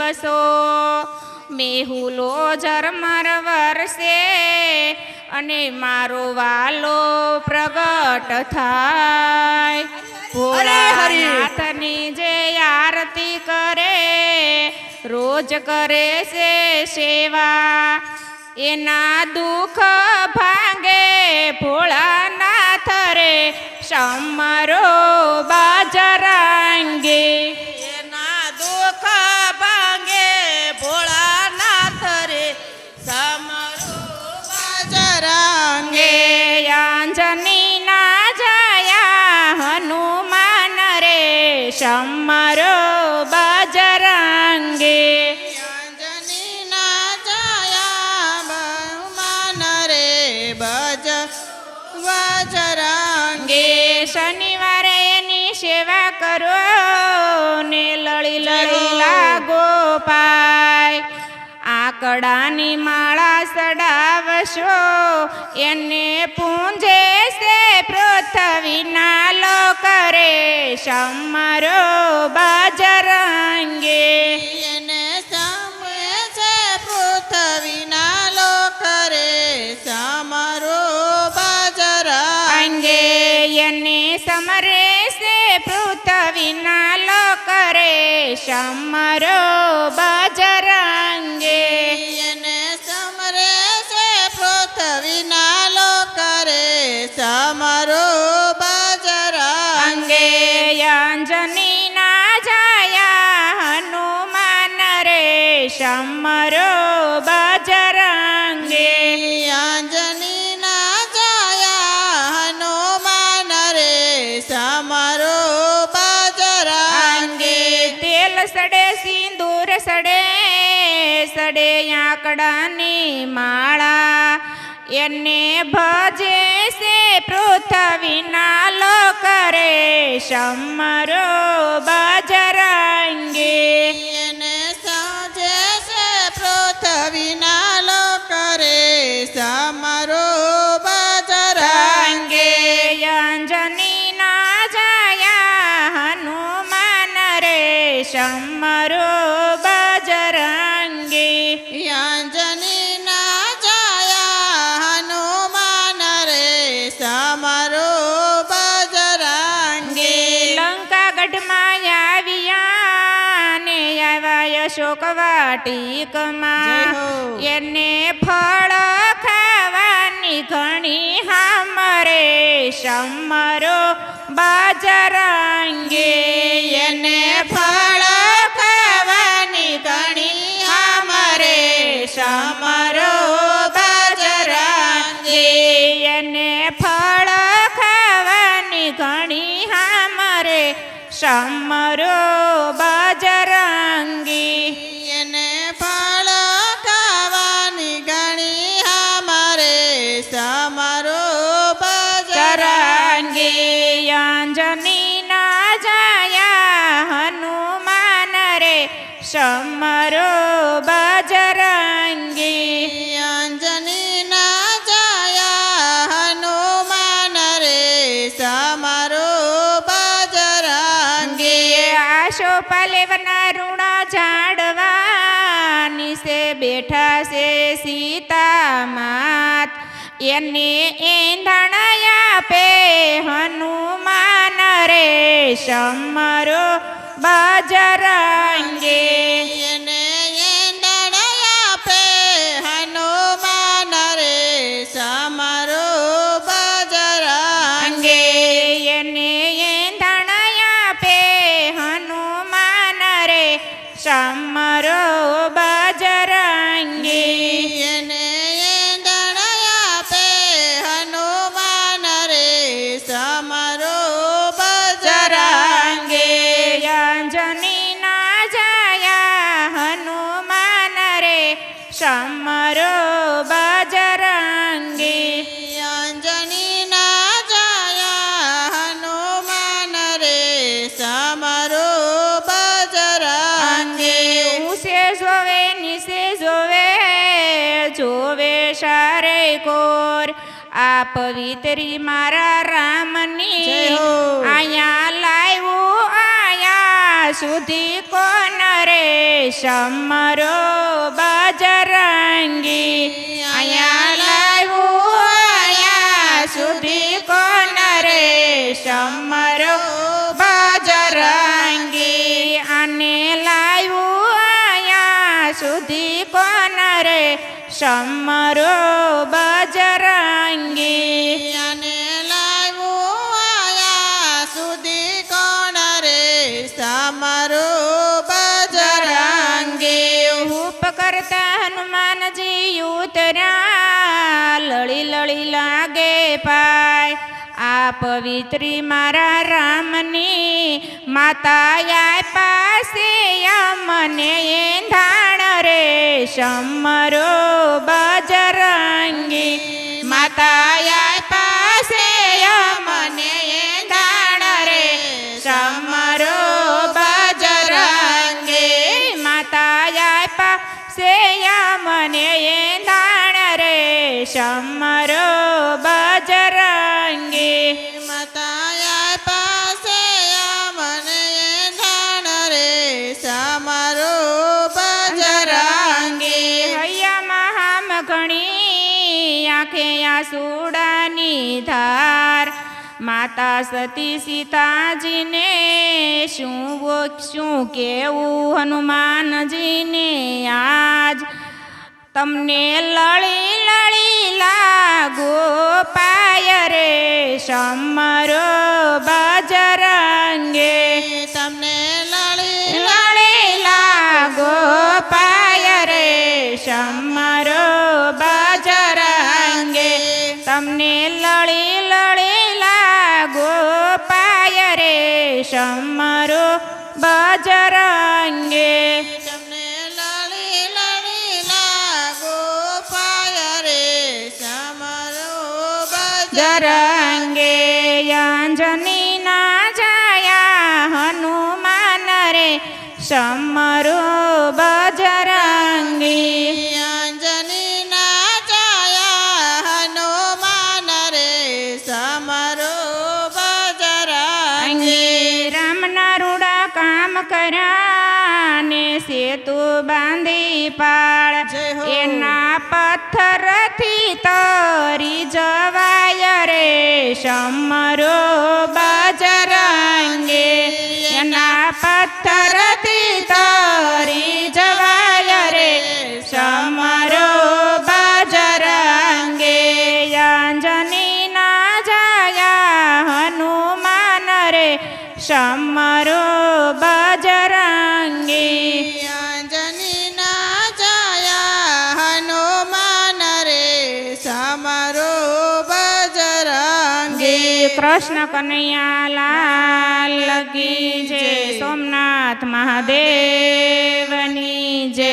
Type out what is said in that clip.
દિવસો મેહુલો ઝરમર વરસે અને મારો વાલો પ્રગટ થાય ભોળાનાથની જે આરતી કરે રોજ કરે છે સેવા એના દુઃખ ભાંગે ભોળાનાથ રે સમરો બાજરાંગે એના દુઃખ ભાંગે ભોળાનાથ રે સમરો બાજરાંગે અંજની ના જયા હનુમાન રે સમરો બાજરાંગે શનિવારે એની સેવા કરો ને લળી લળી લાગો પાય આકડાની માળા ચડાવશો એને પૂંજે છે પૃથ્વીના કરે સમરો બાજરાંગે એને સામે છે પૃથ્વીના કરે સમરો બાજરાંગે એને સમરે છે પૃથ્વીના કરે સમરો બાજરાંગે એને સમરે છે પૃથ્વીના કરે સમરો બાજરાંગે અંજની ના જાયા હનુમાન રે સમરો બાજરાંગે અંજની ના જાયા હનુમાન રે સમરો બાજરાંગે તેલ સડે સિંદૂર સડે સડે આંકડાની માળા એને ભજે છે પૃથ્વીના કરે સમરો બાજરાંગે એને સાજે છે પૃથ્વીના કરે સમરો બાજરાંગે અંજની ના જાયા હનુમાન રે સમરો બાજરાંગે અંજની ના જાયા હનુમાન રે સમરો બાજરાંગે લંકા ગઢમાં આવ્યા ને આવ્યા અશોક વાટિકમાં એને ફળ ખાવાની ઘણી હામરે સમરો બાજરાંગે એને ફળ ખાવાની ઘણી હામરે સમરો બાજરાંગે એને ફળ ખાવાની ઘણી હામરે સમરો બાજરાંગી એને ફળ ખાવાની ઘણી હામરે સમરો બાજરાંગે અંજની ના જાયા હનુમાન રે સમરો બાજરાંગી અંજની ના જાયા હનુમાન રે સમરો બાજરાંગે આશો પાલેવના ઋણા ઝાડવાની સે બેઠા છે સીતા માત એને એંધણ આપે હનુમાન રે સમરો બાજરાંગે એને એંધણ આપે હનુમાન રે સમરો બાજરાંગે એને એંધણ આપે હનુમાન રે સમરો બાજરાંગે એને એંધણ આપે હનુમાન રે સમરો બાજરાંગે અંજની ના જાયા હનુમાન રે સમરો બાજરાંગે અંજની ના જાયા હનુમાન રે સમરો બાજરાંગે ઉસે જોવે નિસે જોવે જોવે સારે કોર આ પવિત્રી મારા રામની આયા લાવ્યું આયા સુધી કોન રે સમરો બજરંગી અહીંયા લાવ્યું અહીંયા સુધી કોણ રે સમરો બજરંગી આને લાવ્યું અહીંયા સુધી કોણ રે સમરો બજરંગી અને લાવ્યું આયા સુધી કોણ રે સમરો બજરંગી રૂપ કરતા હનુમાનજી ઉતર્યા લળી લળી લાગે પાય આ પવિત્રી મારા રામની માતા પાસે મને એંધાણ રે સમરો બજરંગી માતા પાસે મને એંધાણ રે સમરો બજરંગી માતા પાસે મને એંધાણ રે સમરો બજરંગી માતાયા પાસે મને ધાણ રે સમરો બજરંગી હૈયા મહામ ઘણી આંખે આસુડાની ધાર માતા સતી સીતાજીને શું કેવું હનુમાનજીને આજ તમને લળી લળી લાગો પાય રે સમરો બજરંગે તમને લળી લળી લાગો પાય રે સમરો બજરંગે તમને લળી લળી લાગો પાય રે સમરો બજરંગે તમને લળી લળી લાગો પાય રે સમરો જરંગે અંજની ના જાયા હનુમાન રે સમરો બજરંગી અંજની ના જાયા હનુમાન રે સમરો બજરંગી રામના રૂડા કામ કર્યા ને સેતુ બાંધી પાળ જય હો. એના પથ્થરથી તરી જવાય રે સમરો બજરંગે એના પથ્થરથી તરી જવાય રે સમરો બજરંગે અંજની ના જાયા હનુમાન રે સમરો બજરંગી અંજની ના જાયા હનુમાન રે સમરો બજરંગી કૃષ્ણ કનૈયા લાલ કી જય સોમનાથ મહાદેવની જય